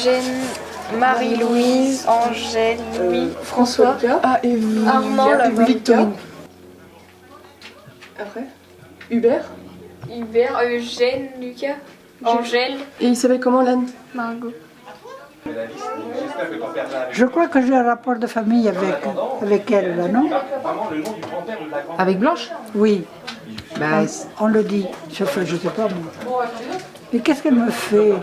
Eugène, Marie-Louise, Angèle, Louis, François, et Armand, Victorine. Après Hubert. Eugène, Lucas, Angèle. Et il s'appelle comment, l'âne? Margot. Je crois que j'ai un rapport de famille avec elle, là, non? Avec Blanche? Oui, Bah, on le dit. Je sais pas, moi. Mais qu'est-ce qu'elle me fait?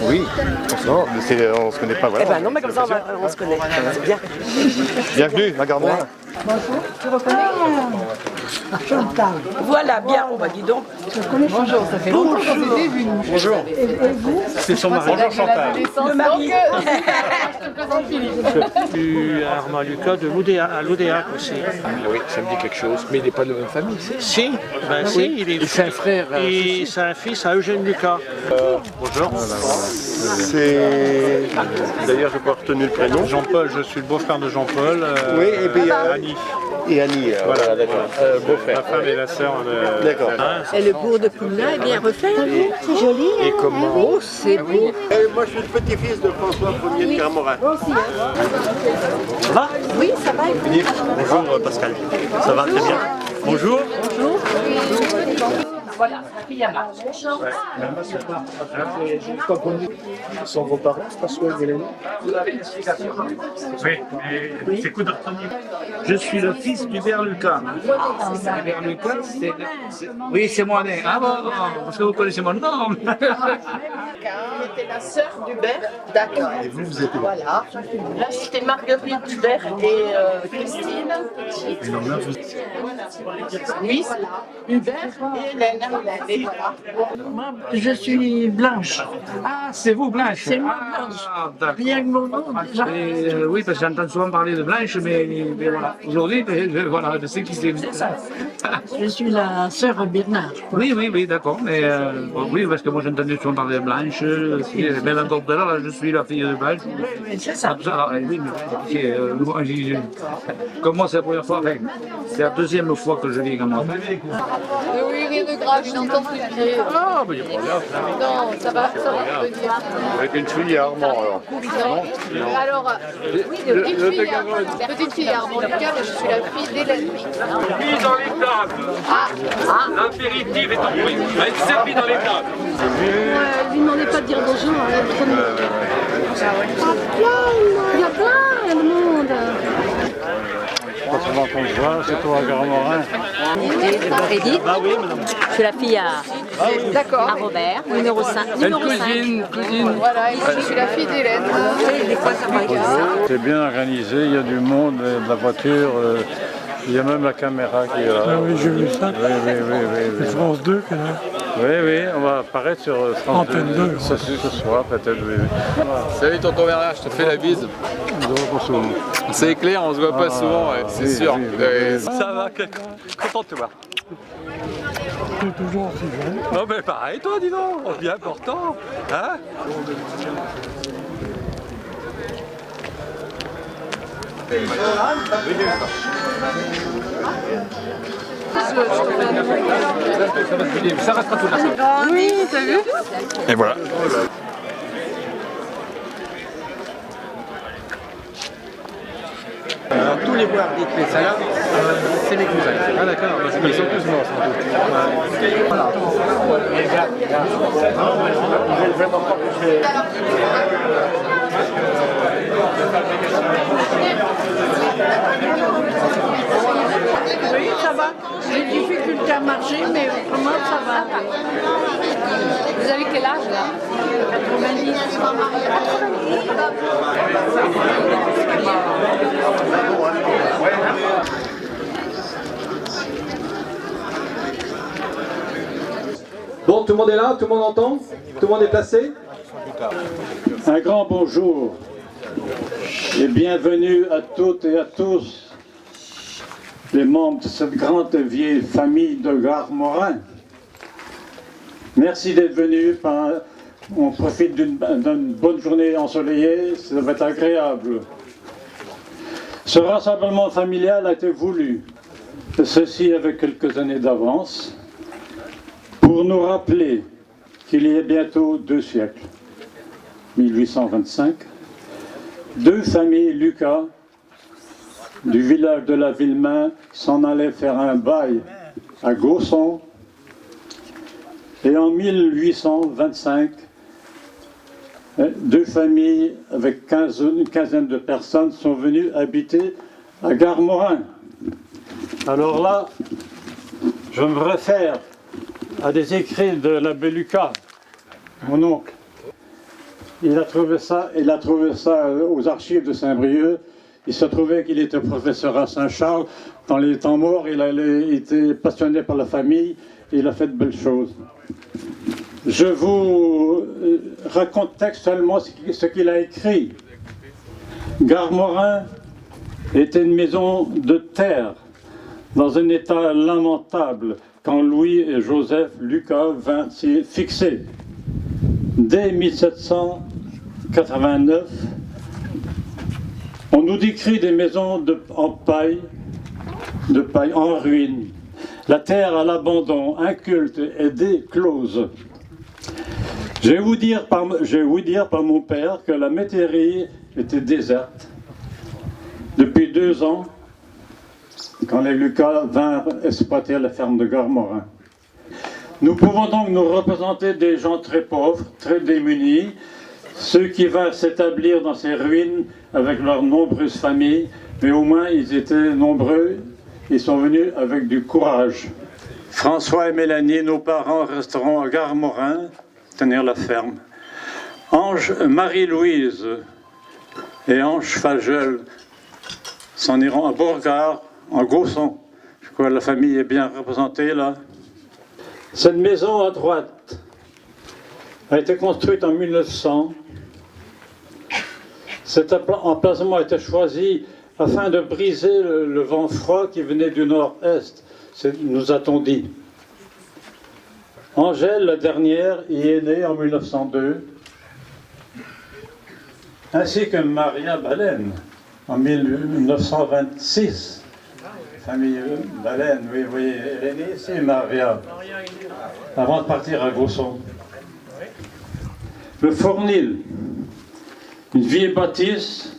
Oui, non, mais on se connaît pas vraiment. eh ben non, mais comme ça on se connaît. C'est bien. Bienvenue, la Garmorin. Bonjour. Tu reconnais? Chantal. Voilà, bien, on va dire donc. Bonjour, ça fait longtemps qu'on s'était vus. Bonjour. Et vous? C'est son mari. Bonjour Chantal. Le mari. Je te présente Philippe. Je suis Armand Lucas de l'Oudéac aussi. Oui, ça me dit quelque chose, mais il n'est pas de la même famille. Si, ben si, il est. Et c'est un frère. Et c'est un fils à Eugène Lucas. Bonjour. C'est. D'ailleurs, je n'ai pas retenu le prénom. Jean-Paul, je suis le beau-frère de Jean-Paul. Oui, et puis Annie. Et Annie, voilà, d'accord. Beau-frère. Ma femme et la sœur. D'accord. Et le bourg de Poulin est bien refait. C'est joli. Et comment? Oh, c'est beau. Moi, je suis le petit-fils de François Ier de Garmorin. Ça va? Oui, ça va. Philippe. Bonjour Pascal. Ça va très bien. Bonjour. Voilà, pyjama. Ce sont vos parents, François et Hélène? Oui, mais c'est coup de retenir. Je suis le fils d'Hubert Lucas. Hubert Lucas, oui, c'est moi. Ah bon, parce que vous connaissez mon nom. C'était la sœur d'Hubert, d'accord. Et vous êtes où? Voilà. Là, c'était Marguerite Hubert et Christine. Oui, Hubert et Hélène. Et voilà. Je suis Blanche. Ah, c'est vous, Blanche. C'est moi, Blanche. Ah, d'accord. Rien que mon nom, déjà. Oui, parce que j'entends souvent parler de Blanche, mais voilà. Aujourd'hui, voilà, je sais qui c'est. C'est ça. Je suis la sœur Bernard. Oui, d'accord. Mais oui, parce que moi j'entendais souvent parler de Blanche. Mais encore tout à l'heure, je suis la fille de Blanche. Oui, c'est ça. Comme ça, oui, mais comme moi, c'est la première fois. Enfin, c'est la deuxième fois que je viens comme moi. Oui, rien de grave, une entente de pied. Ah, mais il n'y a pas de Non, ça va, je veux dire. Avec une fille et Armand, alors. Alors, petite fille Armand Lucas, je suis la fille d'Hélène. Servi dans les tables. L'apéritif est en prix. Va être servi dans les tables. Lui demandez pas de dire bonjour, il y a plein de monde. Quand on entend se voir, c'est toi à Garmorin. Edith, je suis la fille à D'accord. Robert, numéro 5. Cousine. Voilà, et moi je suis la fille d'Hélène. Des fois ça regarde. C'est bien organisé, il y a du monde, de la voiture. Il y a même la caméra qui est là. Ah oui, j'ai vu ça. Oui. France 2 qui est là. Oui, on va apparaître sur France Antenne 2. Ce soir, peut-être, oui. Salut tonton Bernard, je te fais la bise. C'est clair, on se voit pas souvent, ouais, c'est sûr. Ça va, content de te voir. Tu es toujours aussi jeune. Non mais pareil toi, dis donc, bien important. Hein? Ça restera tout là. Oui, t'as vu? Et voilà. Alors, tous les boires dites les salades, c'est mes cousins. Ah d'accord, ils sont tous morts sans doute. Voilà. Oui, ça va. J'ai des difficultés à marcher, mais autrement, ça va. Vous avez quel âge là? 90. Bon, tout le monde est là? Tout le monde entend? Tout le monde est placé? Un grand bonjour et bienvenue à toutes et à tous les membres de cette grande vieille famille de Garmorin. Merci d'être venus. On profite d'une bonne journée ensoleillée, ça va être agréable. Ce rassemblement familial a été voulu, ceci avec quelques années d'avance, pour nous rappeler qu'il y a bientôt 2 siècles, 1825, 2 familles Lucas du village de la Villemain s'en allaient faire un bail à Gausson, et en 1825, 2 familles avec une quinzaine de personnes sont venues habiter à Garmorin. Alors là, je me réfère à des écrits de l'abbé Lucas, mon oncle. Il a trouvé ça aux archives de Saint-Brieuc. Il se trouvait qu'il était professeur à Saint-Charles. Dans les temps morts, il était passionné par la famille et il a fait de belles choses. Je vous raconte textuellement ce qu'il a écrit. Garmorin était une maison de terre dans un état lamentable quand Louis et Joseph Lucas vinrent s'y fixer. Dès 1789, on nous décrit des maisons en paille en ruine, la terre à l'abandon, inculte et déclose. Je vais vous dire par mon père que la métairie était déserte. Depuis 2 ans, quand les Lucas vinrent exploiter la ferme de Garmorin. Nous pouvons donc nous représenter des gens très pauvres, très démunis, ceux qui vinrent s'établir dans ces ruines avec leurs nombreuses familles, mais au moins ils étaient nombreux, ils sont venus avec du courage. François et Mélanie, nos parents, resteront à Garmorin, tenir la ferme. Marie-Louise et Ange Fagel s'en iront à Bourgard, en Gausson. Je crois que la famille est bien représentée là. Cette maison à droite a été construite en 1900. Cet emplacement a été choisi afin de briser le vent froid qui venait du nord-est, nous a-t-on dit. Angèle, la dernière, y est née en 1902, ainsi que Maria Baleine en 1926. Famille Baleine, oui, vous voyez, elle est née ici, Maria, avant de partir à Gausson. Le Fournil, une vieille bâtisse,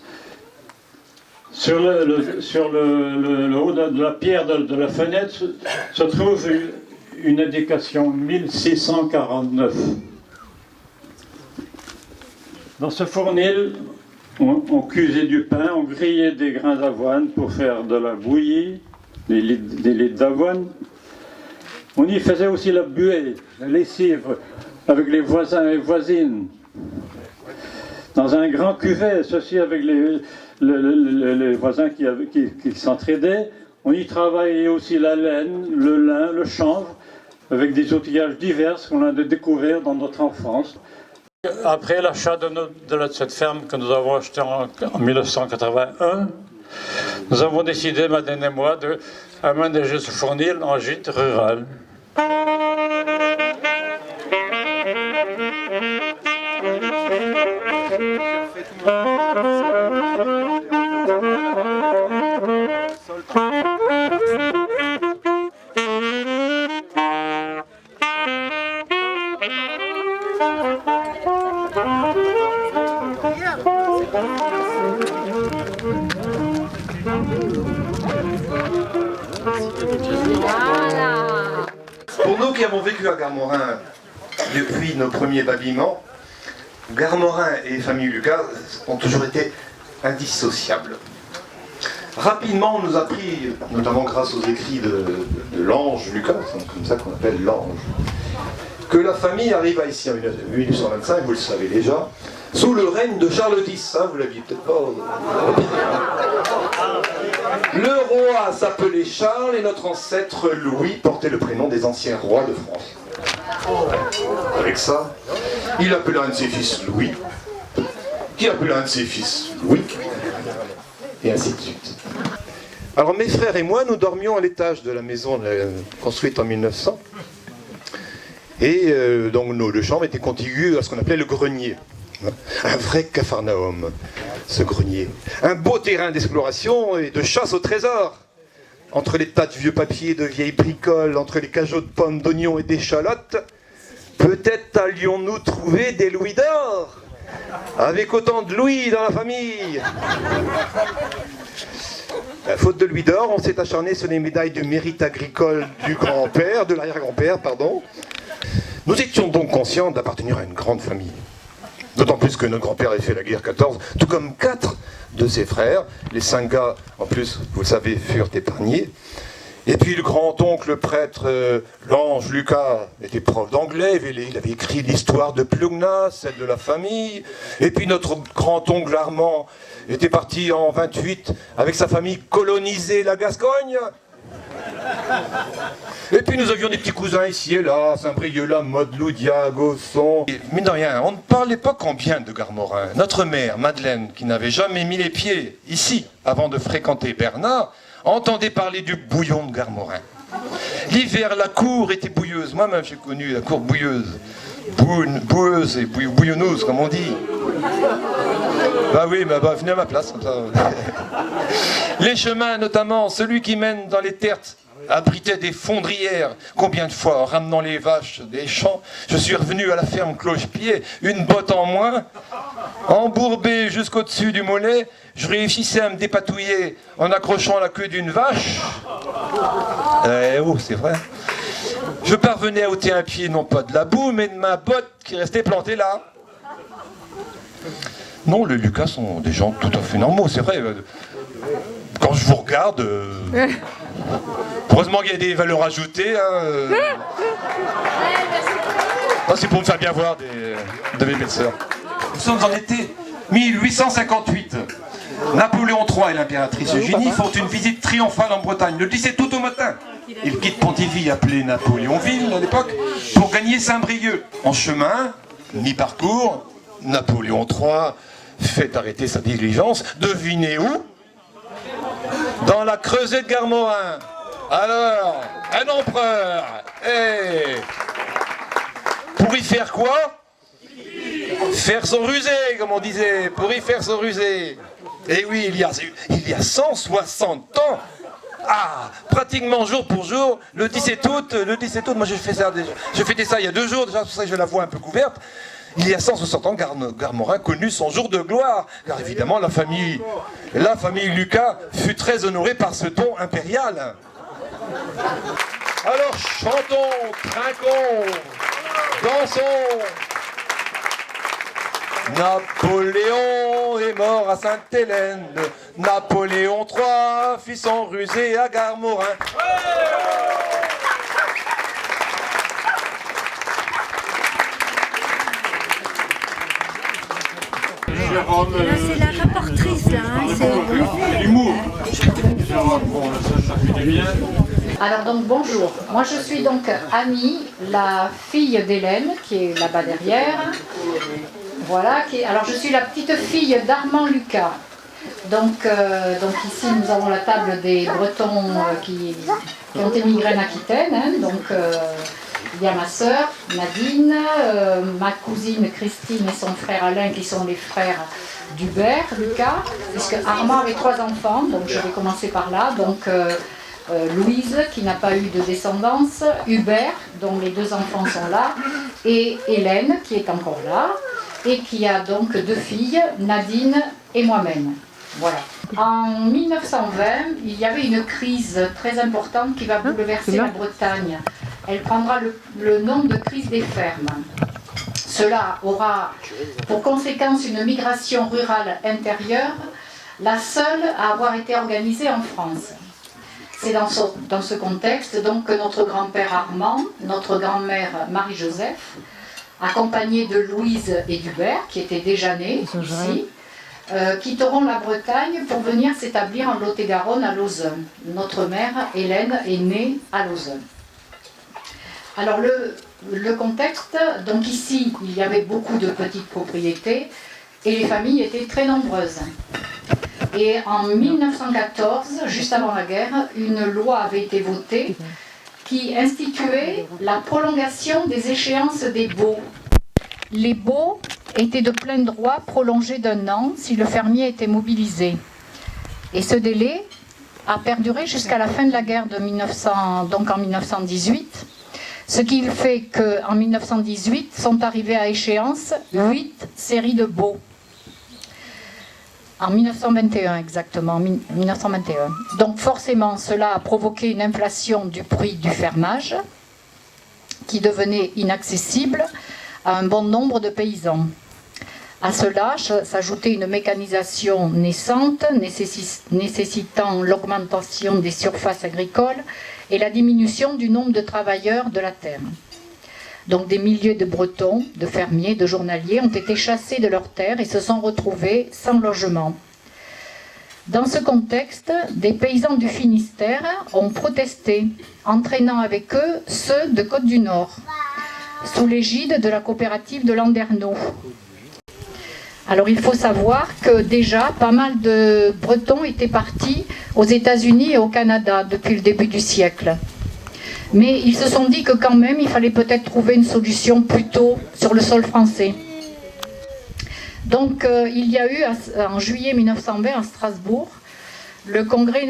sur le haut de la pierre de la fenêtre se trouve une indication 1649. Dans ce fournil, on cuisait du pain, on grillait des grains d'avoine pour faire de la bouillie, des litres d'avoine. On y faisait aussi la buée, la lessive, avec les voisins et voisines. Dans un grand cuvet, ceci avec les voisins qui s'entraidaient, on y travaillait aussi la laine, le lin, le chanvre, avec des outillages divers qu'on a de découvrir dans notre enfance. Après l'achat de cette ferme que nous avons achetée en 1981, nous avons décidé, Madeleine et moi, d'aménager ce fournil en gîte rural. Pour nous qui avons vécu à Garmorin depuis nos premiers babillements, Garmorin et famille Lucas ont toujours été indissociables. Rapidement, on nous a appris, notamment grâce aux écrits de l'ange Lucas, c'est comme ça qu'on appelle l'ange, que la famille arriva ici en 1825, vous le savez déjà, sous le règne de Charles X, hein, vous l'aviez peut-être pas. Le roi s'appelait Charles et notre ancêtre Louis portait le prénom des anciens rois de France. Avec ça, il appela un de ses fils Louis, qui appela un de ses fils Louis, et ainsi de suite. Alors mes frères et moi, nous dormions à l'étage de la maison construite en 1900. Et donc nos deux chambres étaient contiguës à ce qu'on appelait le grenier. Un vrai capharnaüm, ce grenier. Un beau terrain d'exploration et de chasse au trésor. Entre les tas de vieux papiers, de vieilles bricoles, entre les cajots de pommes, d'oignons et d'échalotes, peut-être allions-nous trouver des louis d'or, avec autant de louis dans la famille. Faute de louis d'or, on s'est acharné sur les médailles de mérite agricole du grand-père, de l'arrière-grand-père, pardon. Nous étions donc conscients d'appartenir à une grande famille. D'autant plus que notre grand-père avait fait la guerre 14, tout comme 4 de ses frères. Les 5 gars, en plus, vous le savez, furent épargnés. Et puis le grand-oncle prêtre, l'ange Lucas, était prof d'anglais. Il avait écrit l'histoire de Plugna, celle de la famille. Et puis notre grand-oncle Armand était parti en 28 avec sa famille coloniser la Gascogne. Et puis nous avions des petits cousins ici et là, Saint-Brieuc, Modelou, Gosson. Et mine de rien, on ne parlait pas qu'en bien de Garmorin. Notre mère, Madeleine, qui n'avait jamais mis les pieds ici avant de fréquenter Bernard, entendait parler du bouillon de Garmorin. L'hiver, la cour était bouilleuse. Moi-même, j'ai connu la cour bouilleuse. Boueuse et bouillonneuse, comme on dit. Bah oui, bah venez à ma place, comme ça. Les chemins, notamment, celui qui mène dans les terres, abritait des fondrières. Combien de fois, en ramenant les vaches des champs, je suis revenu à la ferme cloche-pied, une botte en moins, embourbé jusqu'au-dessus du mollet, je réussissais à me dépatouiller en accrochant la queue d'une vache. Oh, c'est vrai. Je parvenais à ôter un pied, non pas de la boue, mais de ma botte qui restait plantée là. Non, les Lucas sont des gens tout à fait normaux, c'est vrai. Quand je vous regarde, heureusement qu'il y a des valeurs ajoutées. Hein, c'est pour me faire bien voir de mes belles-sœurs. Nous sommes en été 1858. Napoléon III et l'impératrice Eugénie font une visite triomphale en Bretagne le 17 août au matin. Ils quittent Pontivy, appelé Napoléonville à l'époque, pour gagner Saint-Brieuc. En chemin, mi-parcours, Napoléon III fait arrêter sa diligence. Devinez où? Dans la Creusée de Garmorin. Alors, un empereur. Pour y faire quoi? Faire son rusé, comme on disait. Pour y faire son rusé. Et oui, il y a 160 ans. Ah, pratiquement jour pour jour, le 17 août, moi j'ai fait ça, j'ai fêté ça il y a 2 jours, déjà pour ça que j'ai la voix un peu couverte. Il y a 160 ans, Garmorin connut son jour de gloire, car évidemment la famille Lucas fut très honorée par ce don impérial. Alors chantons, trinquons, dansons. Napoléon est mort à Sainte-Hélène, Napoléon III fit son rusé à Garmorin. Là, c'est la rapportrice, là. C'est l'humour. Alors donc bonjour, moi je suis donc Annie, la fille d'Hélène qui est là-bas derrière. Voilà, alors je suis la petite fille d'Armand Lucas. Donc ici nous avons la table des Bretons qui ont émigré en Aquitaine. Hein, donc il y a ma sœur Nadine, ma cousine Christine et son frère Alain qui sont les frères d'Hubert Lucas, puisque Armand avait 3 enfants, donc je vais commencer par là. Donc Louise qui n'a pas eu de descendance, Hubert dont les 2 enfants sont là, et Hélène qui est encore là, et qui a donc 2 filles, Nadine et moi-même. Voilà. En 1920, il y avait une crise très importante qui va bouleverser la Bretagne. Elle prendra le nom de crise des fermes. Cela aura pour conséquence une migration rurale intérieure, la seule à avoir été organisée en France. C'est dans ce contexte donc que notre grand-père Armand, notre grand-mère Marie-Joseph, accompagnés de Louise et d'Hubert, qui étaient déjà nés ici, quitteront la Bretagne pour venir s'établir en Lot-et-Garonne à Lauzun. Notre mère, Hélène, est née à Lauzun. Alors le contexte, donc ici, il y avait beaucoup de petites propriétés et les familles étaient très nombreuses. Et en 1914, juste avant la guerre, une loi avait été votée qui instituait la prolongation des échéances des baux. Les baux étaient de plein droit prolongés d'1 an si le fermier était mobilisé. Et ce délai a perduré jusqu'à la fin de la guerre de 1900, donc en 1918, ce qui fait qu'en 1918 sont arrivées à échéance 8 séries de baux. En 1921 exactement, 1921. Donc forcément cela a provoqué une inflation du prix du fermage qui devenait inaccessible à un bon nombre de paysans. À cela s'ajoutait une mécanisation naissante nécessitant l'augmentation des surfaces agricoles et la diminution du nombre de travailleurs de la terre. Donc des milliers de Bretons, de fermiers, de journaliers ont été chassés de leurs terres et se sont retrouvés sans logement. Dans ce contexte, des paysans du Finistère ont protesté, entraînant avec eux ceux de Côte-du-Nord, sous l'égide de la coopérative de Landerneau. Alors il faut savoir que déjà pas mal de Bretons étaient partis aux États-Unis et au Canada depuis le début du siècle. Mais ils se sont dit que quand même, il fallait peut-être trouver une solution plutôt sur le sol français. Donc il y a eu en juillet 1920 à Strasbourg le congrès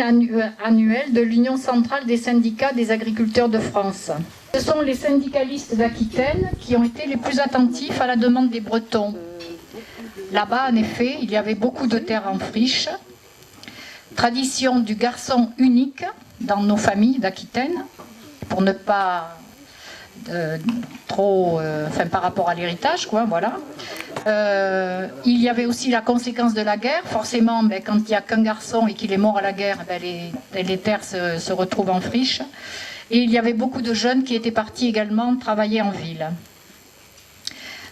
annuel de l'Union centrale des syndicats des agriculteurs de France. Ce sont les syndicalistes d'Aquitaine qui ont été les plus attentifs à la demande des Bretons. Là-bas, en effet, il y avait beaucoup de terres en friche, tradition du garçon unique dans nos familles d'Aquitaine, pour ne pas par rapport à l'héritage, quoi, voilà. Il y avait aussi la conséquence de la guerre. Forcément, quand il n'y a qu'un garçon et qu'il est mort à la guerre, les terres se retrouvent en friche. Et il y avait beaucoup de jeunes qui étaient partis également travailler en ville.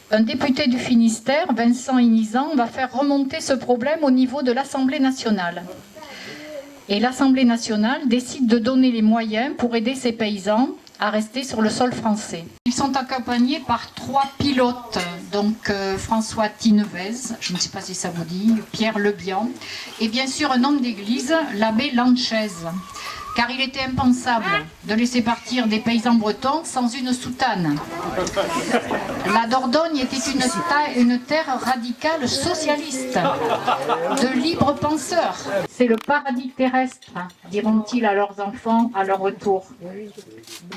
Un député du Finistère, Vincent Inizan, va faire remonter ce problème au niveau de l'Assemblée nationale. Et l'Assemblée nationale décide de donner les moyens pour aider ces paysans à rester sur le sol français. Ils sont accompagnés par 3 pilotes, donc François Tinevez, je ne sais pas si ça vous dit, Pierre Lebihan, et bien sûr un homme d'église, l'abbé Lanchez, car il était impensable de laisser partir des paysans bretons sans une soutane. La Dordogne était une terre radicale socialiste, de libres penseurs. C'est le paradis terrestre, diront-ils à leurs enfants à leur retour.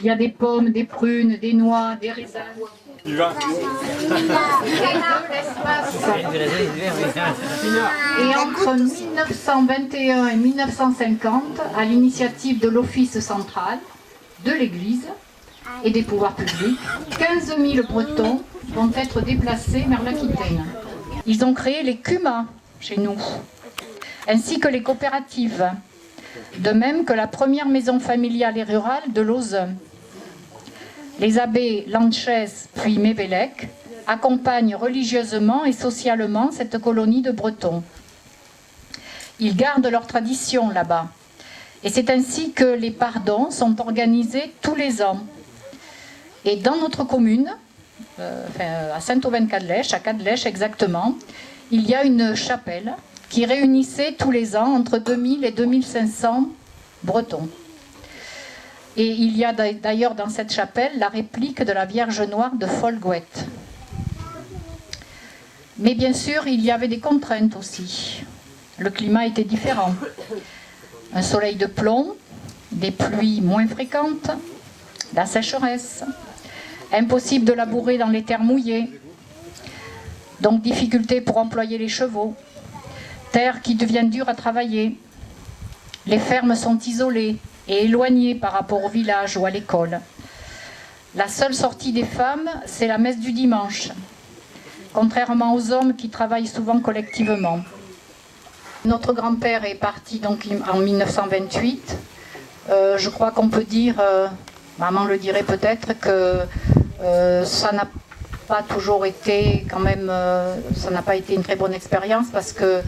Il y a des pommes, des prunes, des noix, des raisins. Et entre 1921 et 1950, à l'initiative de l'Office central, de l'Église et des pouvoirs publics, 15 000 Bretons vont être déplacés vers l'Aquitaine. Ils ont créé les CUMA chez nous, ainsi que les coopératives, de même que la première maison familiale et rurale de Lauzun. Les abbés Lanchez puis Mébélec accompagnent religieusement et socialement cette colonie de Bretons. Ils gardent leur tradition là-bas. Et c'est ainsi que les pardons sont organisés tous les ans. Et dans notre commune, à Saint-Aubin-de-Cadlèche, à Cadlèche exactement, il y a une chapelle qui réunissait tous les ans entre 2000 et 2500 Bretons. Et il y a d'ailleurs dans cette chapelle la réplique de la Vierge Noire de Folgouette. Mais bien sûr, il y avait des contraintes aussi. Le climat était différent. Un soleil de plomb, des pluies moins fréquentes, la sécheresse, impossible de labourer dans les terres mouillées, donc difficulté pour employer les chevaux, terres qui deviennent dures à travailler. Les fermes sont isolées et éloignées par rapport au village ou à l'école. La seule sortie des femmes, c'est la messe du dimanche, contrairement aux hommes qui travaillent souvent collectivement. Notre grand-père est parti donc en 1928. Je crois qu'on peut dire, maman le dirait peut-être, que ça n'a pas toujours été quand même, ça n'a pas été une très bonne expérience parce que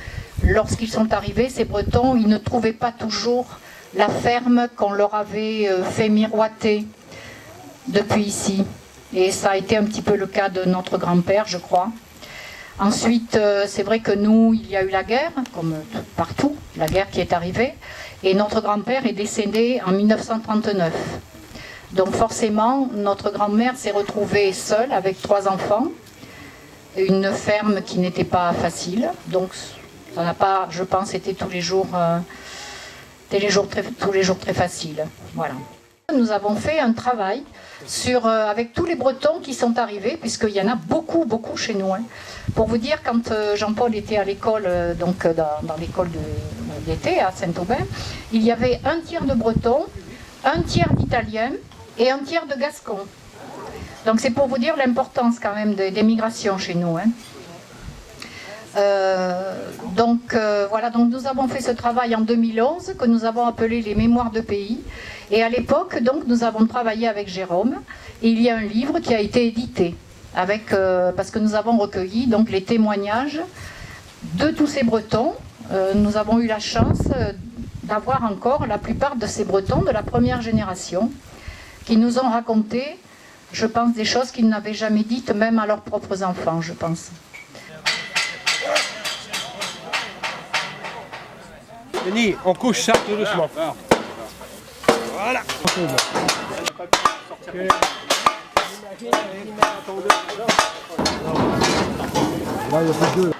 lorsqu'ils sont arrivés, ces Bretons, ils ne trouvaient pas toujours la ferme qu'on leur avait fait miroiter depuis ici. Et ça a été un petit peu le cas de notre grand-père, je crois. Ensuite, c'est vrai que nous, il y a eu la guerre, comme partout, la guerre qui est arrivée, et notre grand-père est décédé en 1939. Donc forcément, notre grand-mère s'est retrouvée seule avec 3 enfants, une ferme qui n'était pas facile, donc ça n'a pas, je pense, été tous les jours très facile. Voilà. Nous avons fait un travail avec tous les Bretons qui sont arrivés, puisqu'il y en a beaucoup chez nous. Hein. Pour vous dire, quand Jean-Paul était à l'école, donc dans l'école d'été à Saint-Aubin, il y avait un tiers de Bretons, un tiers d'Italiens et un tiers de Gascons. Donc c'est pour vous dire l'importance quand même des migrations chez nous. Hein. Voilà, donc nous avons fait ce travail en 2011 que nous avons appelé les mémoires de pays, et à l'époque donc nous avons travaillé avec Jérôme, et il y a un livre qui a été édité parce que nous avons recueilli donc les témoignages de tous ces Bretons. Nous avons eu la chance d'avoir encore la plupart de ces Bretons de la première génération qui nous ont raconté, je pense, des choses qu'ils n'avaient jamais dites même à leurs propres enfants, je pense. Denis, on couche ça tout doucement. Voilà. Là, il y a plus de deux.